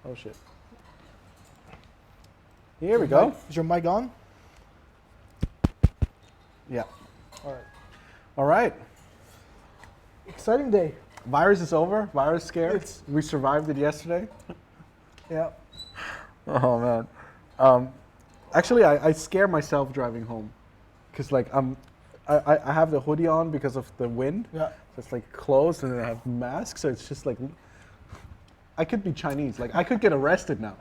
Oh shit. Here we go. Is your mic on? Yeah. All right. All right. Exciting day. Virus is over. Virus scare. It's- We survived it yesterday. Yeah. Oh man. Actually, I scare myself driving home, cause like I have the hoodie on because of the wind. Yeah. So it's like closed, and then I have mask, so it's just like I could be Chinese. Like I could get arrested now.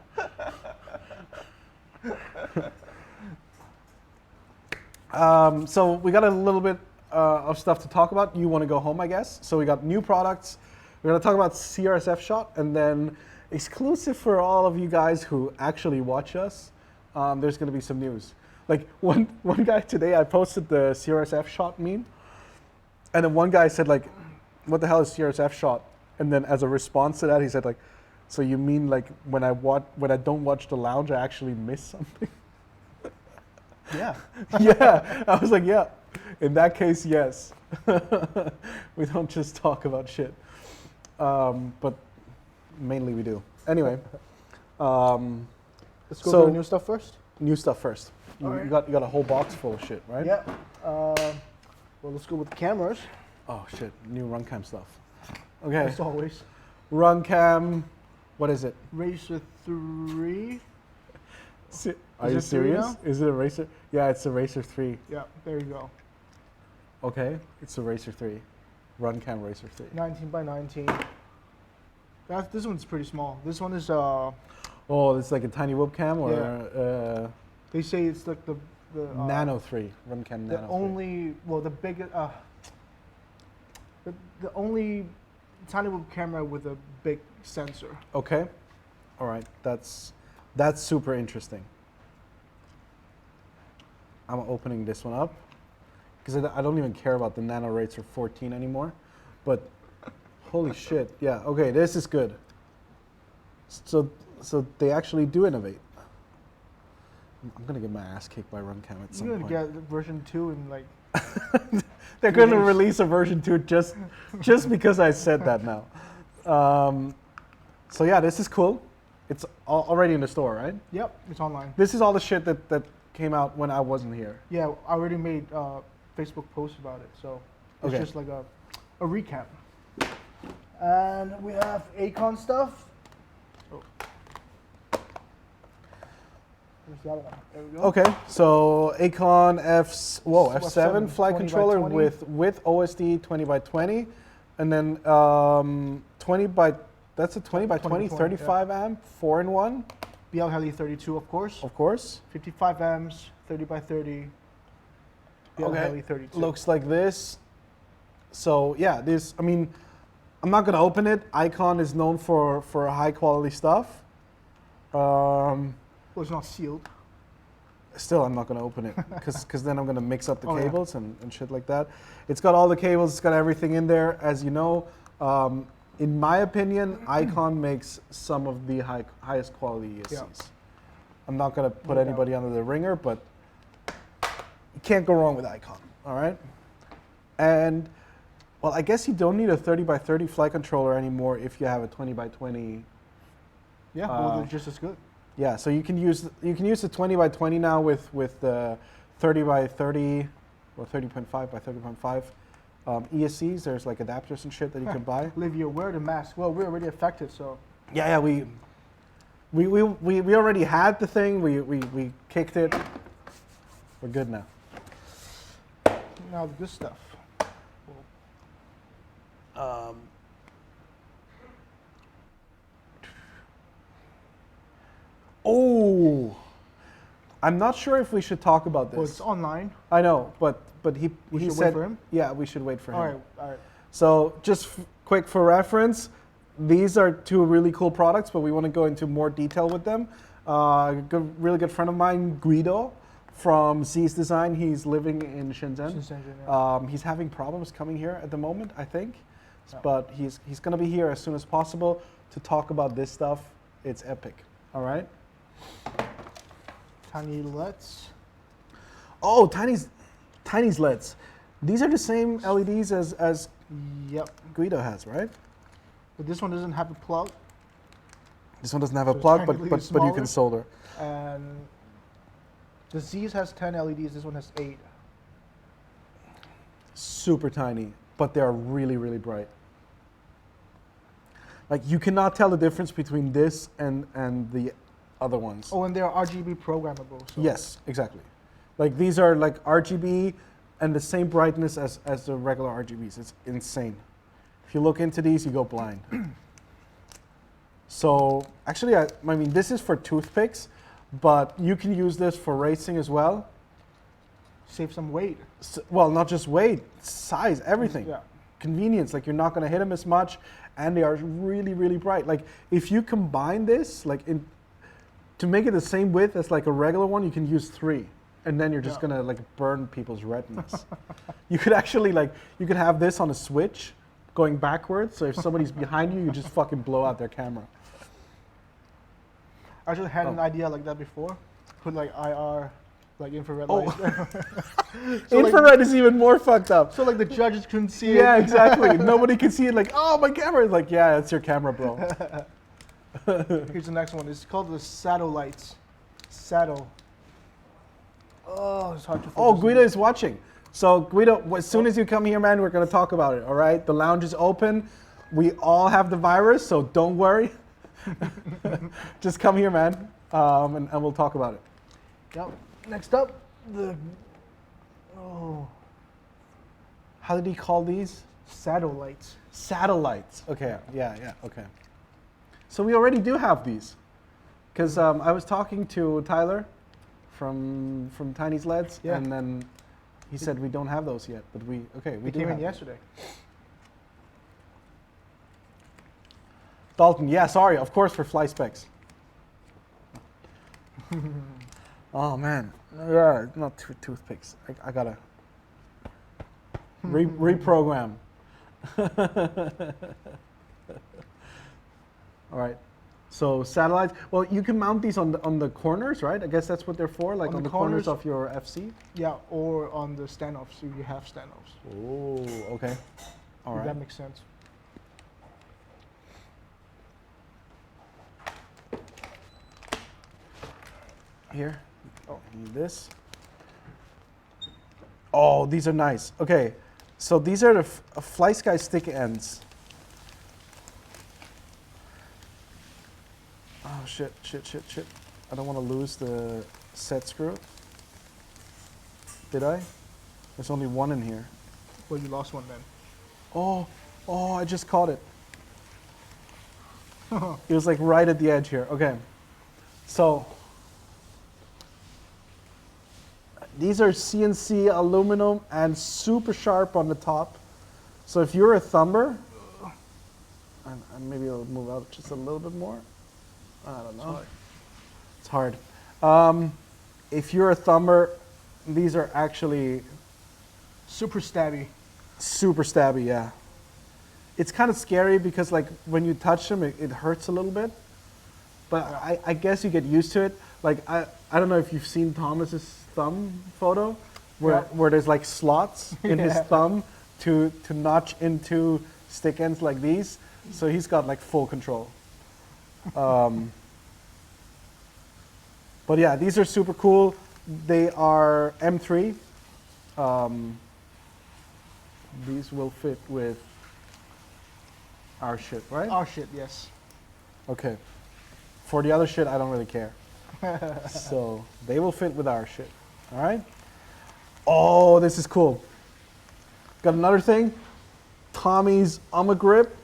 So we got a little bit of stuff to talk about. You want to go home, I guess. So we got new products. We're gonna talk about CRSFshot, and then exclusive for all of you guys who actually watch us. There's gonna be some news. Like one guy today, I posted the CRSFshot meme, and then one guy said like, "What the hell is CRSFshot?" And then as a response to that, he said like, "So you mean like when I don't watch the lounge, I actually miss something?" Yeah. Yeah, I was like, yeah. In that case, yes. We don't just talk about shit, but mainly we do. Anyway, Let's go So- to the new stuff first. new stuff first. You, Alright. you got a whole box full of shit, right? Yeah. Well, let's go with the cameras. Oh shit, new RunCam stuff. Okay, As always. RunCam. What is it? Racer 3. Are Is you it 3 serious? now? Is it a Racer? Yeah, it's a Racer 3. Yeah, there you go. Okay, it's a Racer 3. RunCam Racer 3. 19 by 19. This one's pretty small. This one is, Oh, it's like a tiny webcam, or they say it's like the Nano 3. RunCam the Nano 3. only, well, the biggest, the only tiny web camera with a big sensor. Okay, all right. That's super interesting. I'm opening this one up because I don't even care about the Nano Racer 14 anymore. But holy shit, yeah. Okay, this is good. So they actually do innovate. I'm gonna get my ass kicked by RunCam at some You're point. gonna get version 2 in like, They're going to Yes. release a version 2 just because I said that now. So yeah, this is cool. It's already in the store, right? yep, it's online. This is all the shit that came out when I wasn't here. Yeah, I already made Facebook posts about it, so it's Okay. just like a recap. And we have Acon stuff. Oh. There's the other one. There we go. Okay, so Acon F7 F7 flight 20 by controller 20. with OSD 20 by 20, and then 20 by, that's a 20 by 20, 20, 35 amp, 4-in-1, BL Heli 32, of course. of course. 55 amps, 30 by 30. BL Okay. Heli 32. Looks like this. So yeah, this, I mean, I'm not gonna open it. Icon is known for high quality stuff. Well, it's not sealed. Still, I'm not gonna open it because then I'm gonna mix up the Oh, yeah. cables and shit like that. It's got all the cables. It's got everything in there. As you know, in my opinion, Icon makes some of the highest quality ESCs. Yeah. I'm not gonna put No anybody under the ringer, but you can't go wrong with Icon. All right. And well, I guess you don't need a 30 by 30 flight controller anymore if you have a 20 by 20. Yeah, well, they're just as good. Yeah, so you can use the 20 by 20 now with the 30 by 30 or 30.5 by 30.5 ESCs. There's like adapters and shit that you can buy. Olivia, wear the mask. Well, we're already affected, so. Yeah, we already had the thing. We kicked it. We're good now. Now the good stuff. Oh, I'm not sure if we should talk about Well, this. it's online. I know, but he We he should wait said for him? yeah, we should wait for him. All right, all right. So just quick for reference, these are two really cool products, but we want to go into more detail with them. Really good friend of mine, Guido, from Z's Design. He's living in Shenzhen. Shenzhen, yeah. He's having problems coming here at the moment, I think, Yeah. but he's going to be here as soon as possible to talk about this stuff. It's epic. All right. Tiny LEDs. Oh, Tiny's LEDs. These are the same LEDs as Yep. Guido has, right? But this one doesn't have a plug. This one doesn't have a So plug, technically but it's you can smaller. solder. And the Z's has 10 LEDs. This one has 8. Super tiny, but they are really, really bright. Like you cannot tell the difference between this and the other ones. Oh, and they're RGB programmable. So Yes, exactly. Like these are like RGB and the same brightness as the regular RGBs. It's insane. If you look into these, you go blind. So actually, I mean, this is for toothpicks, but you can use this for racing as well. save some weight. Well, not just weight, size, everything. Yeah. Convenience, like you're not going to hit them as much, and they are really, really bright. Like if you combine this, like to make it the same width as like a regular one, you can use 3, and then you're just Yeah. gonna like burn people's retinas. You could actually you could have this on a switch, going backwards. So if somebody's behind you, you just fucking blow out their camera. I actually had an Oh. idea like that before. Put like IR, like infrared Oh. lights. Infrared is even more fucked up. So like the judges couldn't see it. Yeah, exactly. Nobody can see it. Like, oh, my camera. It's like, yeah, it's your camera, bro. Here's the next one. It's called the saddle lights. Saddle. Oh, it's hard to focus. Oh, Guido is watching. So Guido, as soon as you come here, man, we're gonna talk about it. All right, the lounge is open. We all have the virus, so don't worry. Just come here, man, and we'll talk about it. Yep. Next up, How did he call these? saddle lights. Satellites. Okay, yeah, okay. So we already do have these, because I was talking to Tyler from Tiny's LEDs, Yeah. and then he said we don't have those yet, but we They do came have in them. yesterday. Dalton, yeah, sorry, of course for fly specs. Oh man, yeah, not toothpicks. I gotta reprogram. All right, so satellites. Well, you can mount these on the corners, right? I guess that's what they're for, like On on the the corners corners. of your FC. Yeah, or on the standoffs if you have standoffs. Oh, okay. All If right. that makes sense. Here, need this. Oh, these are nice. Okay, so these are the Fly Sky stick ends. Oh shit! I don't want to lose the set screw. Did I? There's only one in here. Well, you lost one then. Oh, I just caught it. It was like right at the edge here. Okay, so these are CNC aluminum and super sharp on the top. So if you're a thumber, and maybe I'll move out just a little bit more. I don't know. It's hard. If you're a thumber, these are actually Super stabby. super stabby, yeah. It's kind of scary because like when you touch them, it hurts a little bit. But I guess you get used to it. Like I don't know if you've seen Thomas's thumb photo where there's like slots in his Yeah. thumb to notch into stick ends like these. So he's got like full control. But yeah, these are super cool. They are M3. These will fit with our shit, right? Oh shit, yes. Okay. For the other shit, I don't really care. So they will fit with our shit. All right? Oh, this is cool. Got another thing. Tommy's Grip.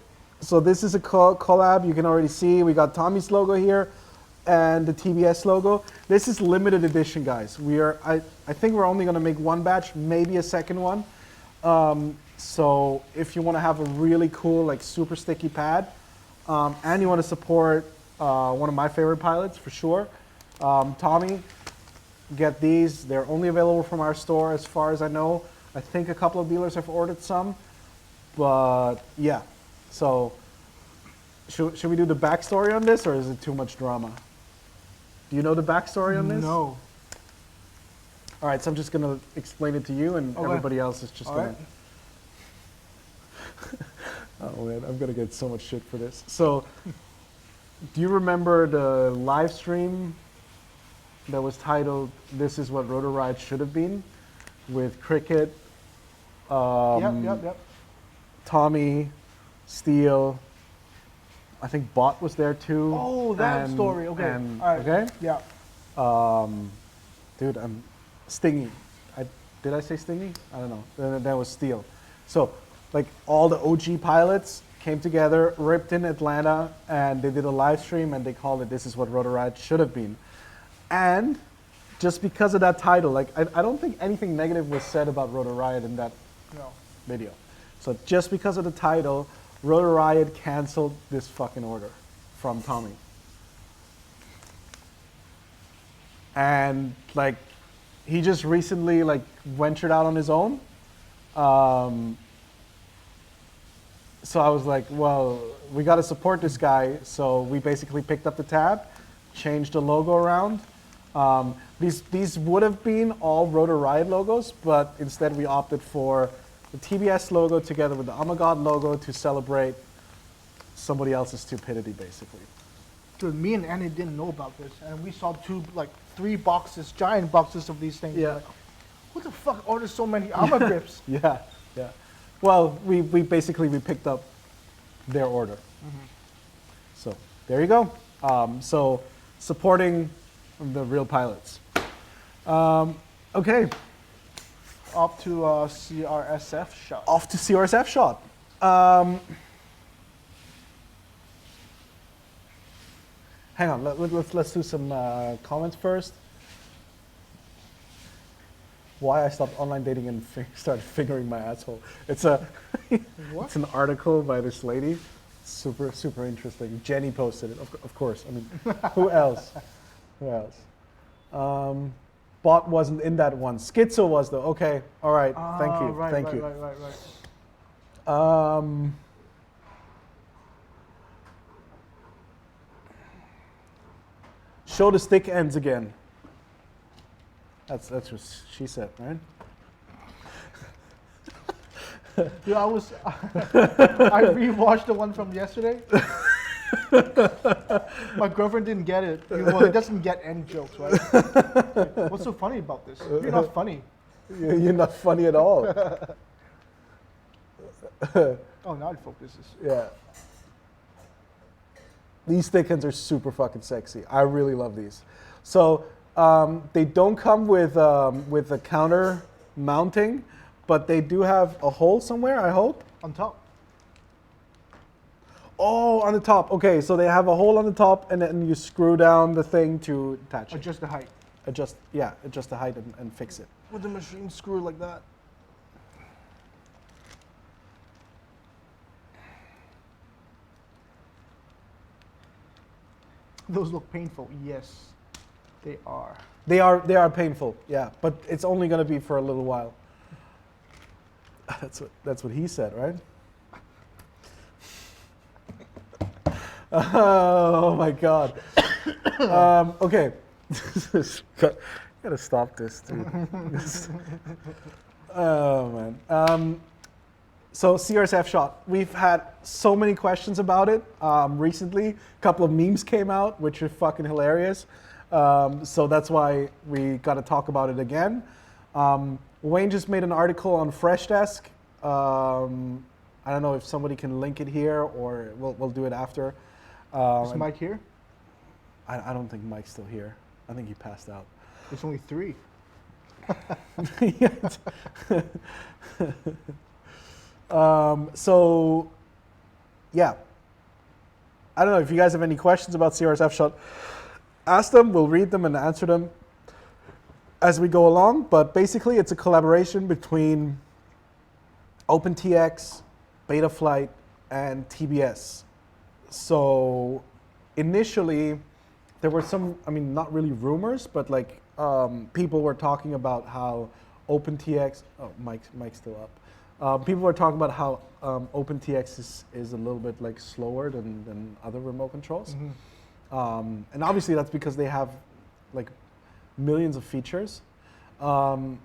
So this is a collab. You can already see we got Tommy's logo here and the TBS logo. This is limited edition, guys. I think we're only going to make one batch, maybe a second one. So if you want to have a really cool, like super sticky pad, and you want to support one of my favorite pilots for sure, Tommy, get these. They're only available from our store as far as I know. I think a couple of dealers have ordered some, but yeah. So should we do the backstory on this, or is it too much drama? Do you know the backstory on this? No. All right, so I'm just going to explain it to you, and Okay. everybody else is just All going right. to... Oh, man, I'm going to get so much shit for this. So Do you remember the live stream that was titled "This is what Rotor Riot should have been," with Cricket, Yep. Tommy, Steele. I think Bot was there too. Oh, that story. Okay. And, All right. Okay. Yeah. Dude, I'm Stingy. Did I say Stingy? I don't know. Then that was Steele. So, like all the OG pilots came together, ripped in Atlanta, and they did a live stream, and they called it "This is what Rotor Riot should have been." And just because of that title, like I don't think anything negative was said about Rotor Riot in that No. video. So just because of the title, Rotor Riot canceled this fucking order from Tommy. And like he just recently like ventured out on his own. So I was like, well, we got to support this guy. So we basically picked up the tab, changed the logo around. These would have been all Rotor Riot logos, but instead we opted for the TBS logo together with the Amagod logo to celebrate somebody else's stupidity, basically. Dude, me and Annie didn't know about this, and we saw three boxes, giant boxes of these things. Yeah. Like, who the fuck ordered so many armor grips? Yeah. Well, we basically picked up their order. So there you go. So supporting the real pilots. Okay, Off to CRSFshot. off to CRSFshot. Hang on, let's do some comments first. Why I stopped online dating and started fingering my asshole. It's a What? it's an article by this lady. Super interesting. Jenny posted it, of course. I mean, who else? Who else? Bot wasn't in that one. Schizo was though. Okay, all right. Thank you. Thank you. Right. Show the stick ends again. That's what she said, right? Yeah, I rewatched the one from yesterday. My girlfriend didn't get it. Well, he doesn't get any jokes, right? Like, what's so funny about this? You're not funny. You're not funny at all. Oh, now it focuses. Yeah. These stick ends are super fucking sexy. I really love these. So they don't come with a counter mounting, but they do have a hole somewhere, I hope. On top. Oh, on the top. Okay, so they have a hole on the top, and then you screw down the thing to attach it. Adjust the height. Adjust the height and fix it. With the machine screw like that. Those look painful. Yes, they are. They are painful, yeah, but it's only going to be for a little while. That's what he said, right? Oh my God. Okay, gotta stop this, dude. Oh man. So CRSFshot, we've had so many questions about it recently. A couple of memes came out, which are fucking hilarious. So that's why we got to talk about it again. Wayne just made an article on Freshdesk. I don't know if somebody can link it here, or we'll do it after. Is Mike here? I don't think Mike's still here. I think he passed out. There's only 3. So, yeah. I don't know if you guys have any questions about CRSFshot. Ask them, we'll read them and answer them as we go along. But basically, it's a collaboration between OpenTX, Betaflight, and TBS. So initially, there were some, not really rumors, but like people were talking about how OpenTX, Mike's still up. People were talking about how OpenTX is a little bit like slower than other remote controls. Mm-hmm. And obviously that's because they have like millions of features. But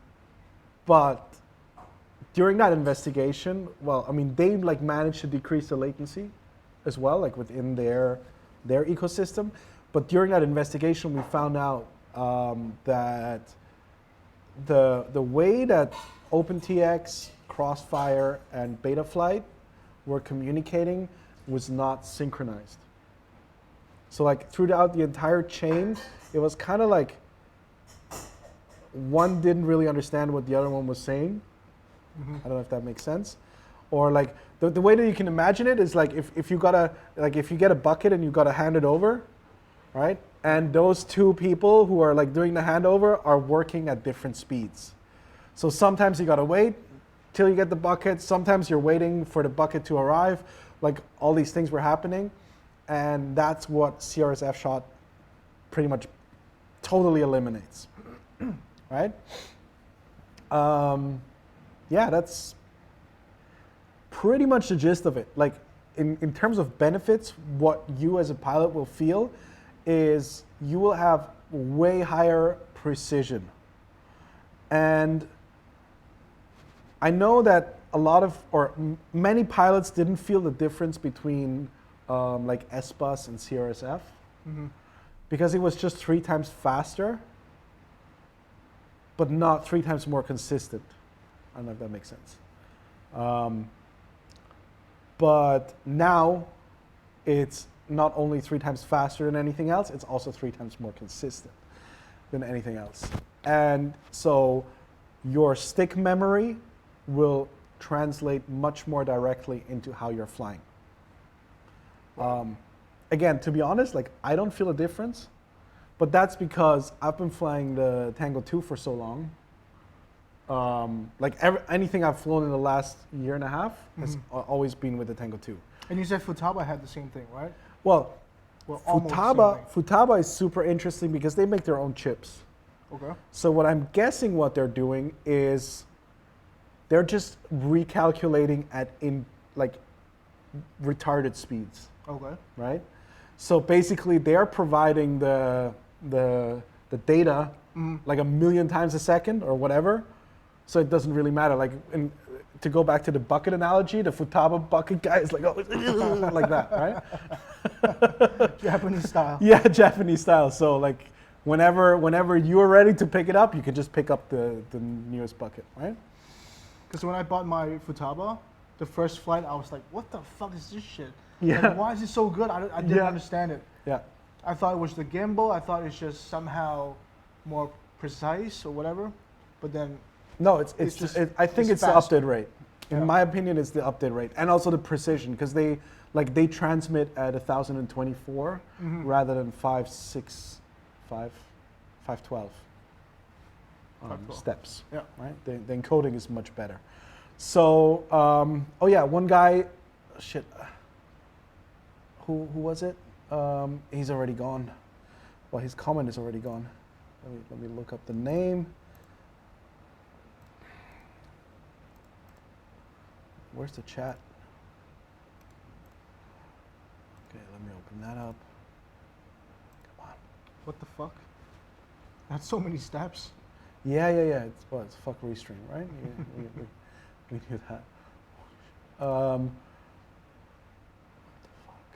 during that investigation, they like managed to decrease the latency as well, like within their their ecosystem. But during that investigation, we found out that the way that OpenTX, Crossfire, and Betaflight were communicating was not synchronized. So like throughout the entire chain, it was kind of like one didn't really understand what the other one was saying. I don't know if that makes sense. Or like the way that you can imagine it is like if you get a bucket and you gotta hand it over, right? And those two people who are like doing the handover are working at different speeds. So sometimes you gotta wait till you get the bucket. Sometimes you're waiting for the bucket to arrive. Like all these things were happening. And that's what CRSFshot pretty much totally eliminates, right? Yeah, that's pretty much the gist of it. Like in terms of benefits, what you as a pilot will feel is you will have way higher precision. And I know that many pilots didn't feel the difference between like S-Bus and CRSF because it was just 3 times faster, but not 3 times more consistent. I don't know if that makes sense. But now it's not only 3 times faster than anything else, it's also 3 times more consistent than anything else. And so your stick memory will translate much more directly into how you're flying. Again, to be honest, like I don't feel a difference, but that's because I've been flying the Tango 2 for so long. Anything I've flown in the last year and a half has always been with the Tango 2. And you said Futaba had the same thing, right? Well, almost the same thing. Futaba is super interesting because they make their own chips. Okay. So what I'm guessing what they're doing is they're just recalculating at retarded speeds. Okay. Right? So basically they're providing the data like 1,000,000 times a second or whatever. So it doesn't really matter. Like to go back to the bucket analogy, the Futaba bucket guy is like, oh, like that, right? Japanese style. Yeah, Japanese style. So like whenever you are ready to pick it up, you can just pick up the nearest bucket, right? Because when I bought my Futaba, the first flight, I was like, what the fuck is this shit? Yeah. Like, why is it so good? I didn't understand it. Yeah. I thought it was the gimbal. I thought it's just somehow more precise or whatever. But then no, I think it's the faster. update rate. In my opinion, it's the update rate and also the precision because they transmit at 1024 rather than 512 steps. Yeah. Right. The encoding is much better. So one guy, shit. Who was it? He's already gone. Well, his comment is already gone. Let me look up the name. Where's the chat? Okay, let me open that up. Come on. What the fuck? That's so many steps. Yeah. It's fuck restream, right? We knew that. What the fuck?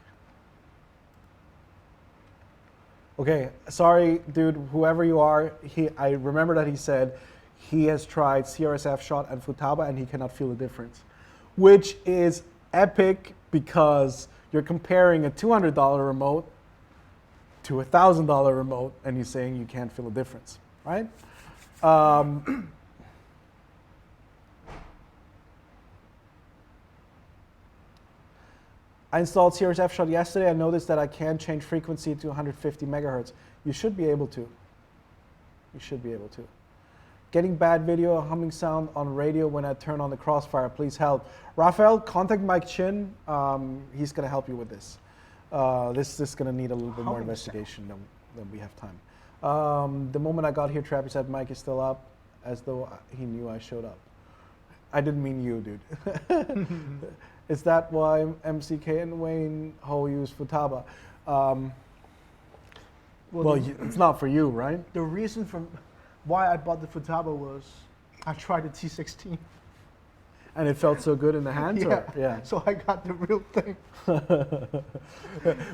Okay, sorry, dude. Whoever you are, I remember that he said he has tried CRSFshot and Futaba and he cannot feel the difference, which is epic because you're comparing a $200 remote to a $1,000 remote and you're saying you can't feel a difference, right? I installed CRSFshot yesterday. I noticed that I can change frequency to 150 megahertz. You should be able to. You should be able to. Getting bad video, humming sound on radio when I turn on the Crossfire. Please help. Raphael, contact Mike Chin. He's going to help you with this. This is going to need a little bit more investigation than we have time. The moment I got here, Trappy said Mike is still up, as though he knew I showed up. I didn't mean you, dude. Is that why MCK and Wayne Ho use Futaba? It's not for you, right? The reason why I bought the Futaba was I tried the T16. And it felt so good in the hands? Yeah. Or? Yeah. So I got the real thing.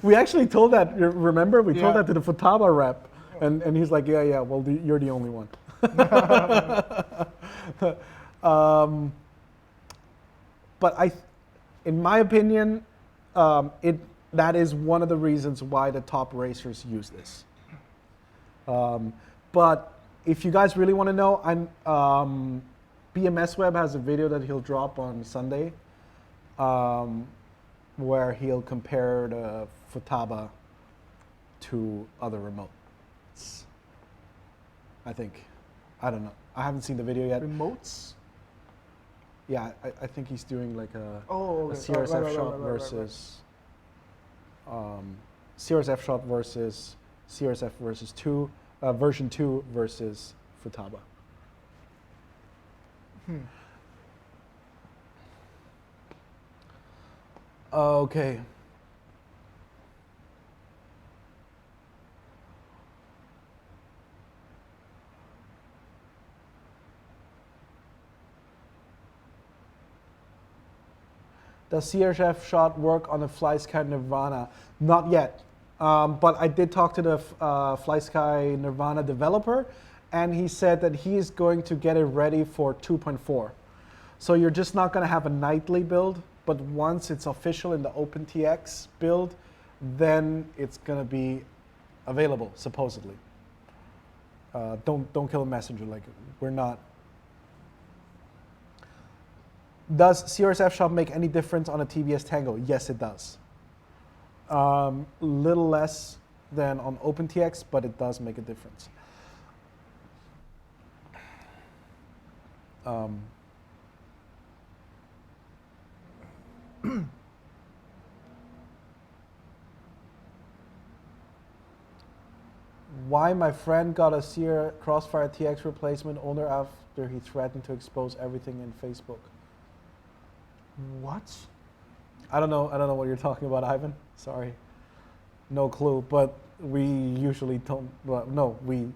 We actually told that, remember? We told Yeah. that to the Futaba rep. And he's like, yeah, well, you're the only one. But in my opinion, that is one of the reasons why the top racers use this. But if you guys really want to know, BMS Web has a video that he'll drop on Sunday, where he'll compare the Futaba to other remotes. I think. I don't know. I haven't seen the video yet. Remotes? Yeah, I think he's doing like a Okay. CRSF shot versus CRSF shot versus CRSF versus version 2 versus Futaba. Okay. Does CRSFshot work on the FlySky Nirvana? Not yet, but I did talk to the FlySky Nirvana developer, and he said that he is going to get it ready for 2.4. So you're just not going to have a nightly build, but once it's official in the OpenTX build, then it's going to be available, supposedly. Don't kill a messenger. Like, we're not. Does CRSFshot make any difference on a TBS Tango? Yes, it does. Little less than on OpenTX, but it does make a difference. Why my friend got a Sear Crossfire TX replacement owner after he threatened to expose everything in Facebook? What? I don't know what you're talking about, Ivan. Sorry. No clue, but we usually don't, well, no, we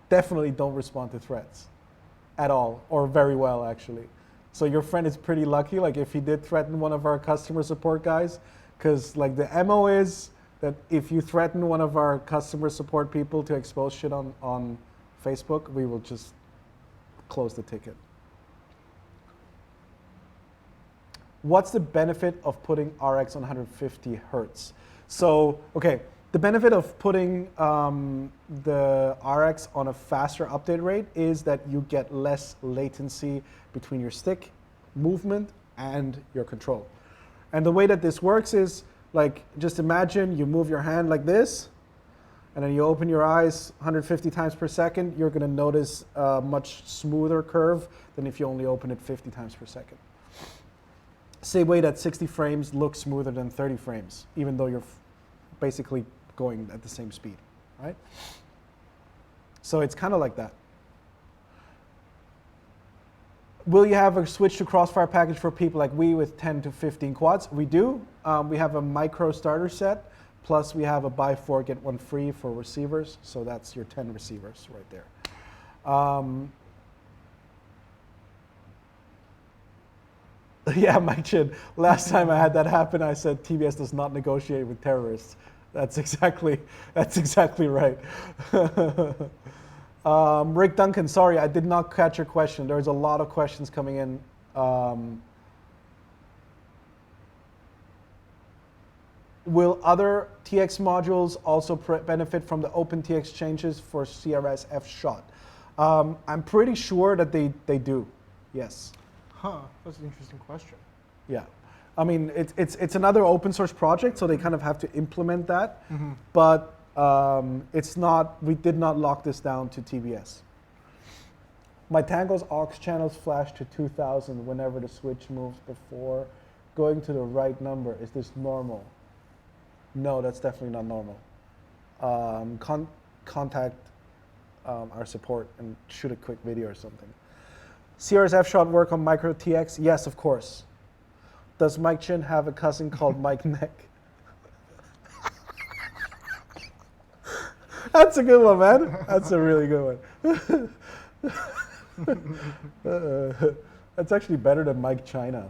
definitely don't respond to threats at all, or very well, actually. So your friend is pretty lucky, like if he did threaten one of our customer support guys, because like the MO is that if you threaten one of our customer support people to expose shit on Facebook, we will just close the ticket. What's the benefit of putting RX on 150 hertz? So, okay, the benefit of putting the RX on a faster update rate is that you get less latency between your stick movement and your control. And the way that this works is, like, just imagine you move your hand like this, and then you open your eyes 150 times per second, you're gonna notice a much smoother curve than if you only open it 50 times per second. Same way that 60 frames looks smoother than 30 frames, even though you're basically going at the same speed, right? So it's kind of like that. Will you have a switch to Crossfire package for people like we with 10 to 15 quads? We do. We have a micro starter set, plus we have a buy 4, get 1 free for receivers. So that's your 10 receivers right there. Yeah, Mike Chin. Last time I had that happen, I said TBS does not negotiate with terrorists. That's exactly right. Rick Duncan, sorry, I did not catch your question. There's a lot of questions coming in. Will other TX modules also benefit from the OpenTX changes for CRSFshot? I'm pretty sure that they do, yes. Huh, that's an interesting question. Yeah, I mean, it's another open source project, so they kind of have to implement that. Mm-hmm. But it's not. We did not lock this down to TBS. My Tango's aux channels flash to 2000 whenever the switch moves before going to the right number. Is this normal? No, that's definitely not normal. Contact our support and shoot a quick video or something. CRSFshot work on micro TX? Yes, of course. Does Mike Chin have a cousin called Mike Neck? That's a good one, man. That's a really good one. That's actually better than Mike China.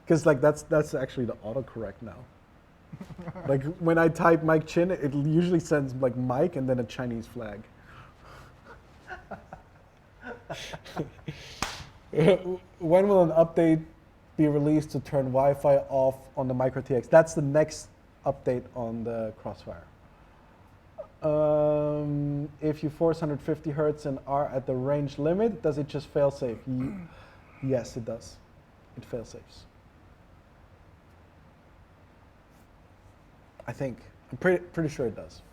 Because like that's actually the autocorrect now. Like when I type Mike Chin, it usually sends like Mike and then a Chinese flag. When will an update be released to turn Wi-Fi off on the Micro TX? That's the next update on the Crossfire. If you force 150 hertz and are at the range limit, does it just fail safe? Yes, it does. It fail safes. I think. I'm pretty sure it does.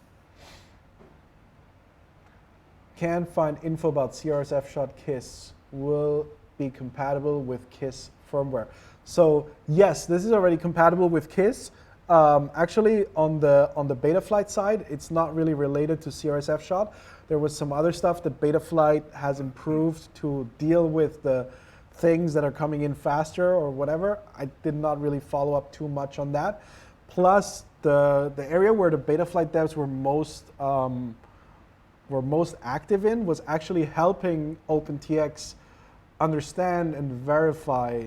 Can't find info about CRSFshot KISS. Will be compatible with KISS firmware. So yes, this is already compatible with KISS. Actually, on the Betaflight side, it's not really related to CRSFshot. There was some other stuff that Betaflight has improved to deal with the things that are coming in faster or whatever. I did not really follow up too much on that. Plus, the area where the Betaflight devs were most active in was actually helping OpenTX understand and verify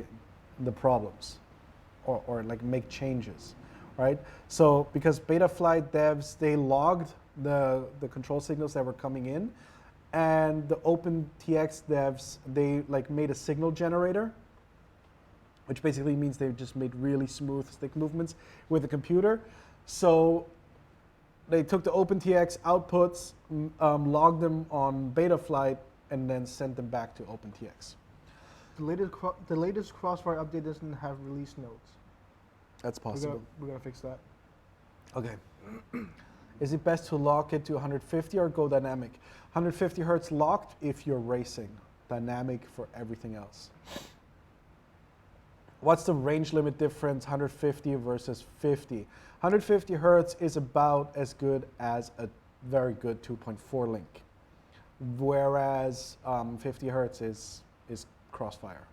the problems or like make changes, right? So because Betaflight devs, they logged the control signals that were coming in, and the OpenTX devs, they like made a signal generator, which basically means they just made really smooth stick movements with the computer. So they took the OpenTX outputs, logged them on Betaflight, and then sent them back to OpenTX. The latest Crossfire update doesn't have release notes. That's possible. We're gonna fix that. Okay. Is it best to lock it to 150 or go dynamic? 150 hertz locked if you're racing. Dynamic for everything else. What's the range limit difference, 150 versus 50? 150 hertz is about as good as a very good 2.4 link, whereas 50 hertz is Crossfire.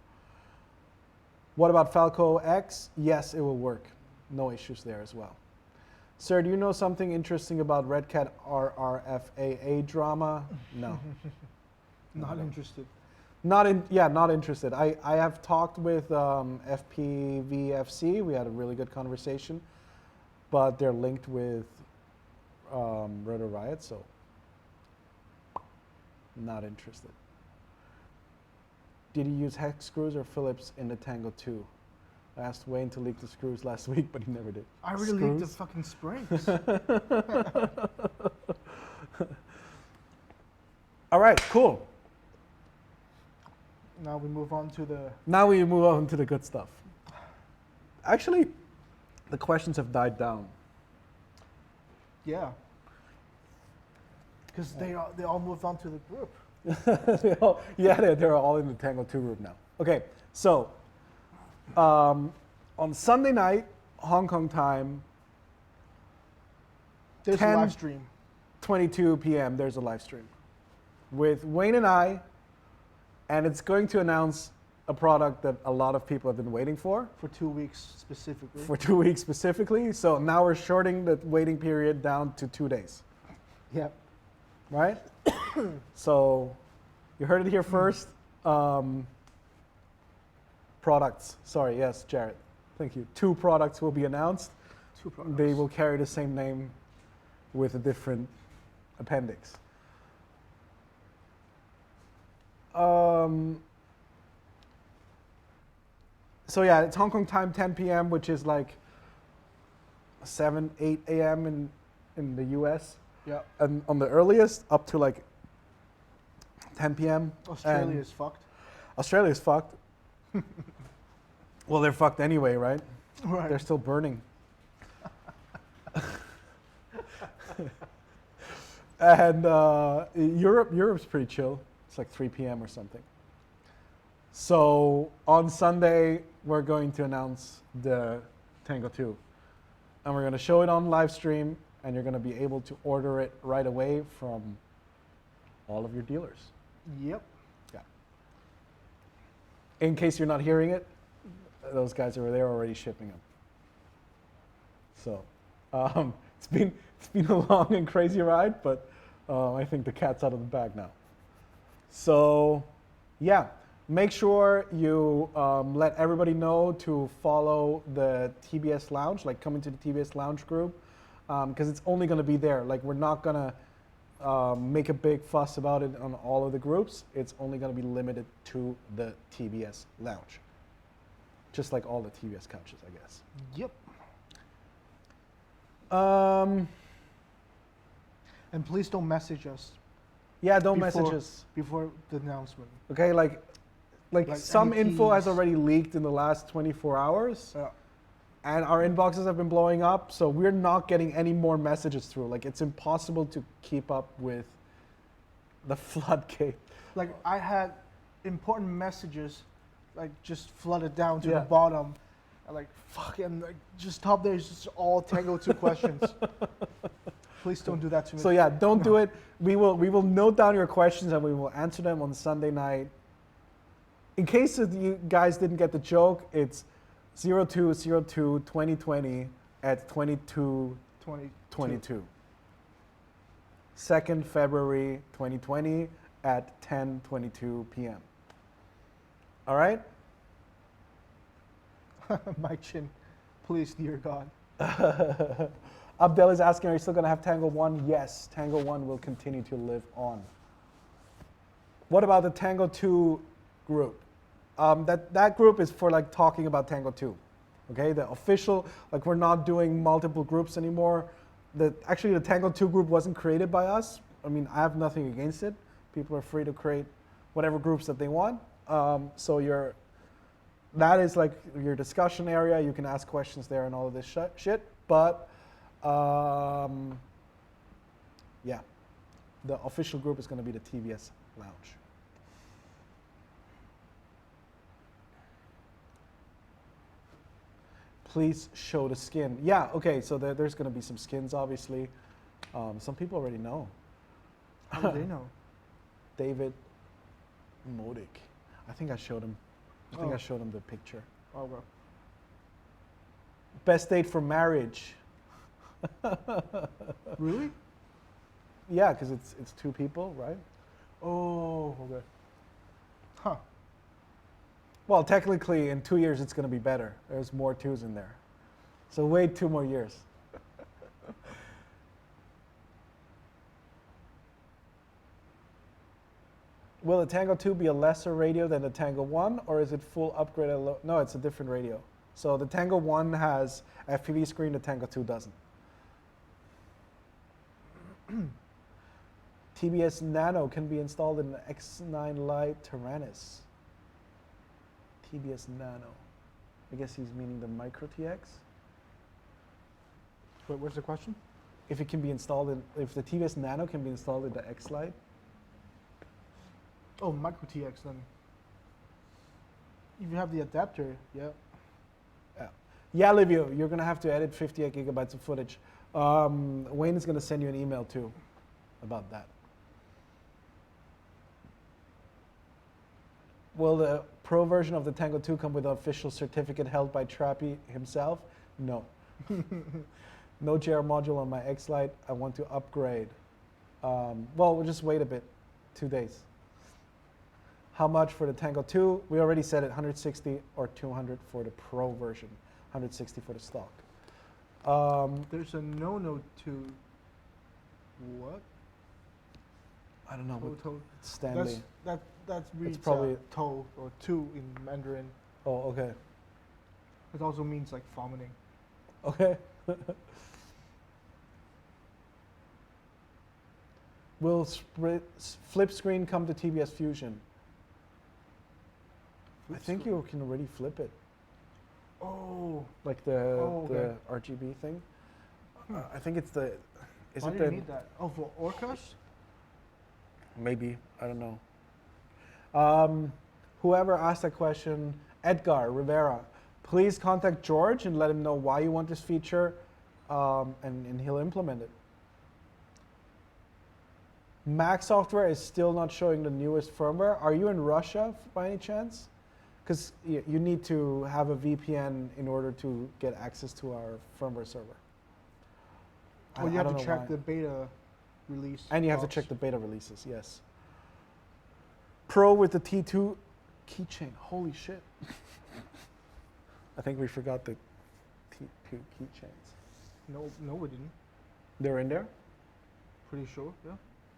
What about Falco X? Yes, it will work. No issues there as well. Sir, do you know something interesting about Red Cat RRFAA drama? No. Not interested. Not interested. I have talked with FPVFC. We had a really good conversation, but they're linked with Rotor Riot, so not interested. Did you use hex screws or Phillips in the Tango 2? I asked Wayne to leak the screws last week, but he never did. I already leaked the fucking springs. All right, cool. Now we move on to the good stuff. Actually, the questions have died down. Yeah. Because they all moved on to the group. They're all in the Tango 2 group now. Okay, so on Sunday night, Hong Kong time, there's a live stream. 22 p.m. There's a live stream with Wayne and I, and it's going to announce a product that a lot of people have been waiting for. For 2 weeks specifically. For 2 weeks specifically. So now we're shorting the waiting period down to 2 days. Yep. Right? So you heard it here first. Products. Sorry, yes, Jared. Thank you. 2 products will be announced. 2 products. They will carry the same name with a different appendix. So yeah, it's Hong Kong time, 10 p.m., which is like 7, 8 a.m. in the US. Yeah. And on the earliest, up to like 10 p.m. Australia is fucked. Australia is fucked. Well, they're fucked anyway, right? Right. They're still burning. And Europe's pretty chill. It's like 3 p.m. or something. So on Sunday, we're going to announce the Tango 2. And we're going to show it on live stream, and you're going to be able to order it right away from all of your dealers. Yep. Yeah. In case you're not hearing it, those guys over there are already shipping them. So it's been a long and crazy ride, but I think the cat's out of the bag now. So Yeah, make sure you let everybody know to follow the TBS Lounge, like come into the TBS Lounge group, because it's only going to be there. Like we're not going to make a big fuss about it on all of the groups. It's only going to be limited to the TBS Lounge, just like all the TBS couches, I guess. Yep. Um, And please don't message us yeah, don't before- message us. before the announcement. Okay, like Like some any info has teas. already leaked in the last 24 hours. Yeah. And our inboxes have been blowing up, so we're not getting any more messages through. Like it's impossible to keep up with the floodgate. Like I had important messages, like just flooded down to Yeah. the bottom. And like fuck, and like just top there is just all Tango 2 questions. Please don't do that to me. So yeah, don't do it. We will note down your questions and we will answer them on Sunday night. In case that you guys didn't get the joke, it's 02/02/2020 at 22:22. 22. 2nd February 2020 at 10:22 p.m. All right? My chin. Please, dear God. Abdel is asking, are you still going to have Tango 1? Yes, Tango 1 will continue to live on. What about the Tango 2 group? That group is for like talking about Tango 2. Okay, the official, like we're not doing multiple groups anymore. Actually, the Tango 2 group wasn't created by us. I mean, I have nothing against it. People are free to create whatever groups that they want. So that is like your discussion area. You can ask questions there and all of this shit. But yeah, the official group is going to be the TBS Lounge. Please show the skin. Yeah, okay, so there's going to be some skins, obviously. Some people already know. How do they know? David Modic. I think I showed him. I Oh. showed him the picture. Oh, well. Best date for marriage. Really? Yeah, because it's two people, right? Oh, okay. Huh. Well, technically, in 2 years, it's going to be better. There's more twos in there. So wait 2 more years. Will the Tango 2 be a lesser radio than the Tango 1, or is it full upgrade? No, it's a different radio. So the Tango 1 has FPV screen, the Tango 2 doesn't. TBS Nano can be installed in the X9 Lite Tyrannus. TBS Nano. I guess he's meaning the Micro TX. Wait, what's the question? If it can be installed if the TBS Nano can be installed in the X Lite. Oh, Micro TX then. If you have the adapter, yeah. Yeah, Livio, you're gonna have to edit 58 gigabytes of footage. Wayne is gonna send you an email too about that. Will the pro version of the Tango 2 come with an official certificate held by Trappy himself? No. No JR module on my X Lite. I want to upgrade. Well, we'll just wait a bit, 2 days. How much for the Tango 2? We already said it, 160 or 200 for the pro version, 160 for the stock. There's a no-no to what? I don't know, but Toe. Stanley. That reads probably- toe or two in Mandarin. Oh, okay. It also means like vomiting. Okay. Will flip screen come to TBS Fusion? I think you can already flip it, Oh, like the okay. RGB thing. I think it's the. Is why it do you the? need that? Oh, for Orcas? Maybe, I don't know. Whoever asked that question, Edgar Rivera, please contact George and let him know why you want this feature, and he'll implement it. Mac software is still not showing the newest firmware. Are you in Russia by any chance? Because you need to have a VPN in order to get access to our firmware server. Well, you I have don't to know check why. the beta release. And you have to logs. check the beta releases, yes. Pro with the T2 keychain. Holy shit. I think we forgot the T2 keychains. No, we didn't. They're in there? Pretty sure, yeah.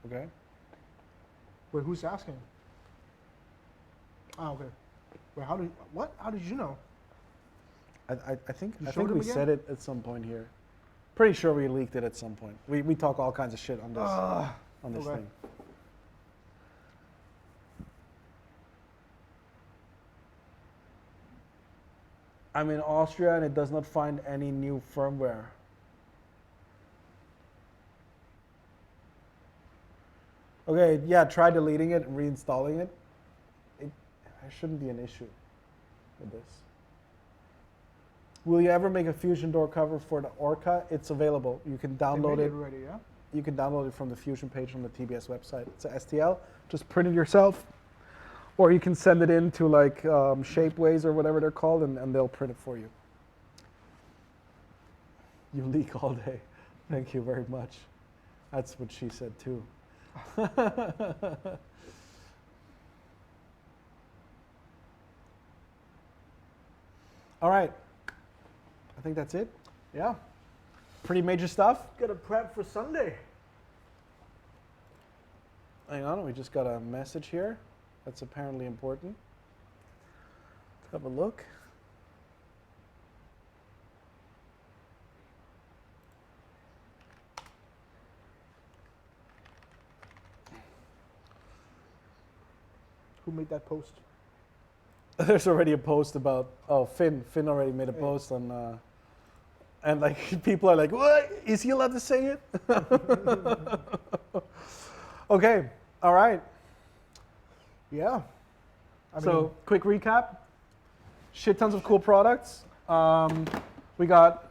Okay. Wait, who's asking? Ah, okay. Wait, what? How did you know? I think You I showed think him we again? said it at some point here. Pretty sure we leaked it at some point. We talk all kinds of shit on this Okay. thing. I'm in Austria and it does not find any new firmware. Okay, yeah, try deleting it and reinstalling it. There shouldn't be an issue with this. Will you ever make a Fusion door cover for the Orca? It's available. You can They download made it. already, yeah? You can download it from the Fusion page on the TBS website. It's a STL. Just print it yourself. Or you can send it in to like Shapeways or whatever they're called, and they'll print it for you. You leak all day. Thank you very much. That's what she said too. All right. I think that's it. Yeah. Pretty major stuff. Gotta prep for Sunday. Hang on, we just got a message here. That's apparently important. Let's have a look. Who made that post? There's already a post about, Finn already made a post on, and like people are like, what? Is he allowed to say it? Okay, all right. Yeah. So quick recap, shit tons of cool products. We got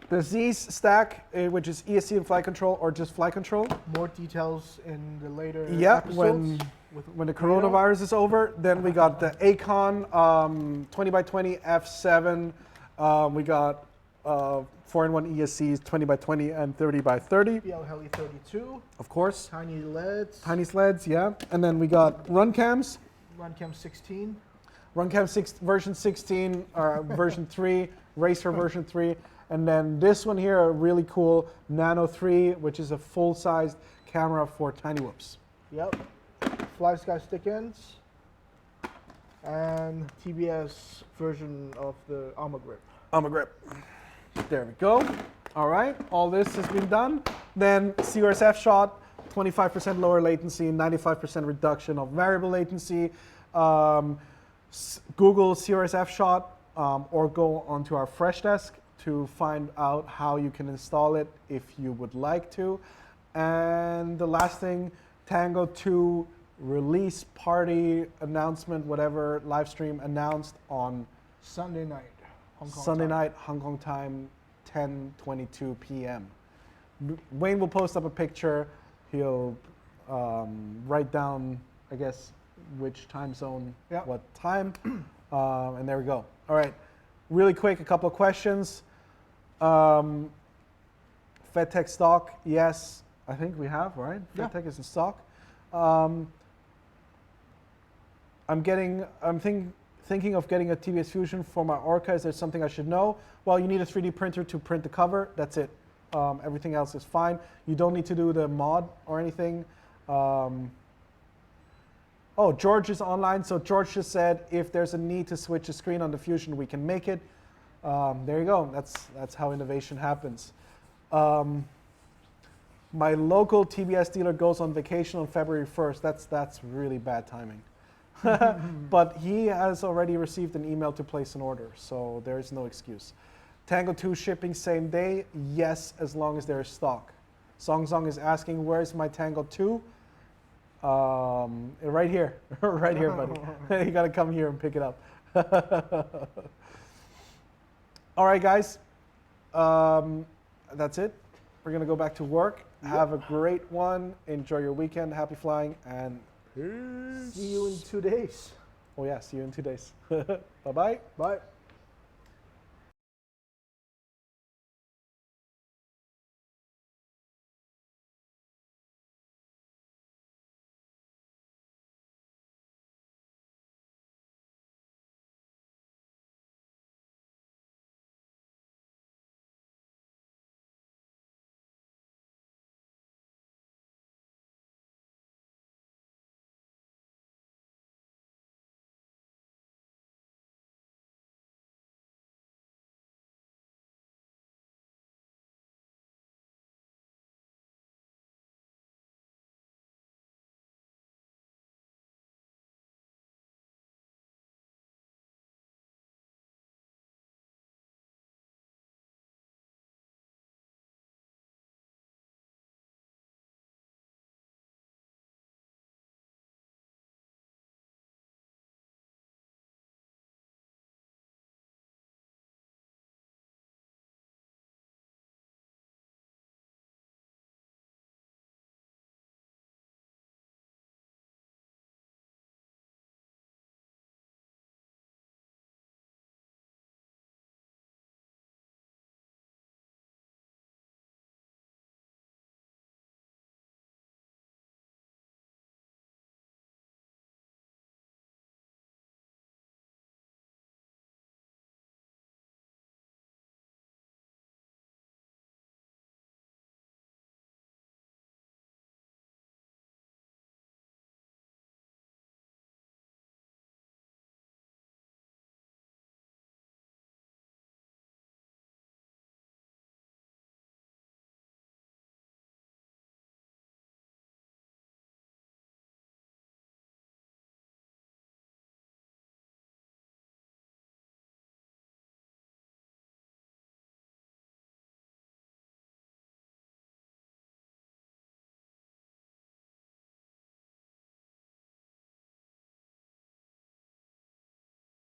the Z's stack, which is ESC and flight control or just flight control. more details in the later Yeah, episodes. when the coronavirus is over, then we got the Acon 20x20 F7. We got 4-in-1 ESCs 20x20 and 30x30. BL Heli 32. Of course, Tiny LEDs. tiny sleds, yeah. And then we got run cams. Runcam 16. Runcam version 16, version 3, Racer version 3, and then this one here, a really cool Nano 3, which is a full-sized camera for tiny whoops. Yep. Fly Sky stick ends. And TBS version of the Armor Grip. Armor grip. There we go. All right, all this has been done. Then CRSFshot, 25% lower latency, 95% reduction of variable latency. Google CRSFshot or go onto our Fresh Desk to find out how you can install it if you would like to. And the last thing, Tango 2 release party announcement, whatever, live stream announced on Sunday night. Hong Kong Sunday time. night, Hong Kong time, 10:22 p.m. Wayne will post up a picture. He'll write down, I guess, which time zone, Yeah. what time, and there we go. All right, really quick, a couple of questions. FedTech stock, yes, I think we have, right? Yeah. FedTech is in stock. Thinking of getting a TBS Fusion for my Orca. Is there something I should know? Well, you need a 3D printer to print the cover. That's it. Everything else is fine. You don't need to do the mod or anything. Oh, George is online. So George just said if there's a need to switch the screen on the Fusion, we can make it. There you go. That's how innovation happens. My local TBS dealer goes on vacation on February 1st. That's really bad timing. But he has already received an email to place an order, so there is no excuse. Tango 2 shipping same day? Yes, as long as there is stock. Song Song is asking, where's my Tango 2? Right here. Right here, buddy. You gotta come here and pick it up. All right, guys. That's it. We're gonna go back to work. Have a great one. Enjoy your weekend. Happy flying, and peace. See you in 2 days. Oh yeah, see you in 2 days. Bye-bye. Bye.